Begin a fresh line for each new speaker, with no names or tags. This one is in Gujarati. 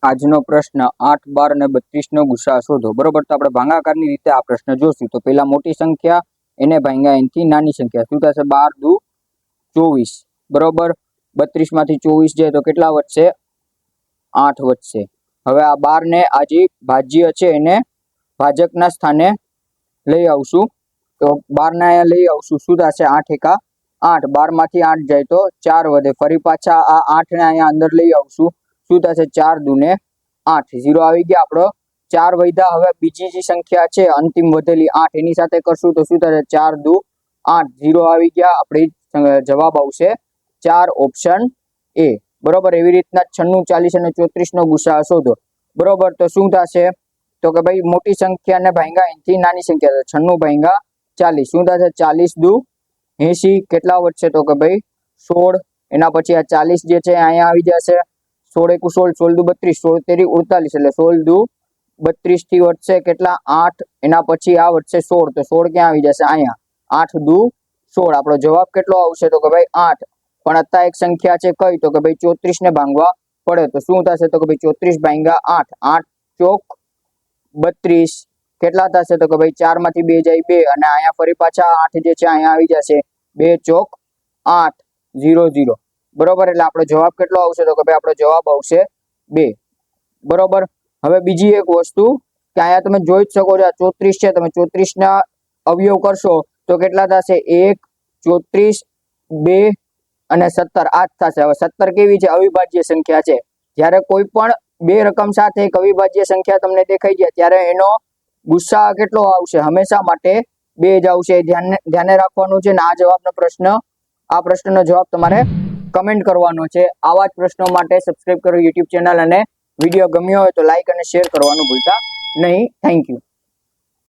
આજનો પ્રશ્ન 8, 12 અને 32 નો ગુસા શોધો। બરોબર, તો આપણે ભાગાકારની રીતે આ પ્રશ્ન જોશું। તો પહેલા મોટી સંખ્યા એને ભાગ્યા એનથી નાની સંખ્યા, શું થશે? 12 દુ 24, બરોબર। 32 માંથી 24 જાય તો કેટલા વધશે? 8 વધશે। હવે આ 12 ને આ જે ભાજ્ય છે એને ભાજકના સ્થાને લઈ આવશું, તો 12 ને અહીંયા લઈ આવશું, શું થશે? 8 એકા 8, 12 માંથી 8 જાય તો 4 વધે। ફરી પાછા આ 8 ને અહીંયા અંદર લઈ આવશું, શું થશે? 4 દુને 8, 0 આવી ગયા આપણો 4 વધ્યા। હવે બીજી જે સંખ્યા છે અંતિમ વધેલી 8, એની સાથે કરશું તો શું થશે? 4 દુ 8, 0 આવી ગયા। આપણી જવાબ આવશે 4, ઓપ્શન એ, બરોબર। એવી રીતના 96, 40 અને 34 નો ગુસા શોધો। બરોબર, તો શું થશે? તો કે ભાઈ મોટી સંખ્યા ને ભાગ્યા એનથી નાની સંખ્યા, 96 ભાગ્યા 40, શું થશે? 40 દુ 80, કેટલા વધશે? તો કે ભાઈ 16, એના પછી આ 40 જે છે અહીંયા આવી જશે, 16 એકુ 16, 16 દુ 32, 16 તેરી 48, એટલે 16 દુ 32 થી વધશે કેટલા? 8, એના પછી આ વધશે 16, તો 16 ક્યાં આવી જશે? અહીંયા, 8 દુ 16, આપણો જવાબ કેટલો આવશે? તો કે ભાઈ 8, પણ અત્યારે એક સંખ્યા છે કઈ? તો કે ભાઈ 34 ને ભાંગવા પડે, તો શું થશે? તો કે ભાઈ 34 ભાગ્યા 8, 8 ચોક 32, કેટલા થશે? તો કે ભાઈ 4 માંથી 2 જાય 2, અને અહીંયા ફરી પાછા 8 જે છે અહીંયા આવી જશે, 2 ચોક 8, 0 0, બરોબર। એટલે આપણો જવાબ કેટલો આવશે? તો કે ભાઈ આપણો જવાબ આવશે 2, બરોબર। હવે બીજી એક વસ્તુ કે અહીંયા તમે જોઈ જ શકો છો, આ 34 છે, તમે 34 ના અવયવ કરશો તો કેટલા થશે? 1, 34, 2 અને 17, આ જ થશે। હવે 17 કેવી છે? અવિભાજ્ય સંખ્યા છે। જ્યારે કોઈ પણ બે રકમ સાથે એક અવિભાજ્ય સંખ્યા તમને દેખાઈ જાય ત્યારે એનો ગુસા કેટલો આવશે? હંમેશા માટે 2 જ આવશે, ધ્યાને રાખવાનું છે। ને આ પ્રશ્નનો જવાબ તમારે કમેન્ટ કરવાનો છે। આવા જ પ્રશ્નો માટે સબસ્ક્રાઇબ કરો યુટ્યુબ ચેનલ, અને વિડીયો ગમ્યો હોય તો લાઈક અને શેર કરવાનું ભૂલતા નહીં। Thank you.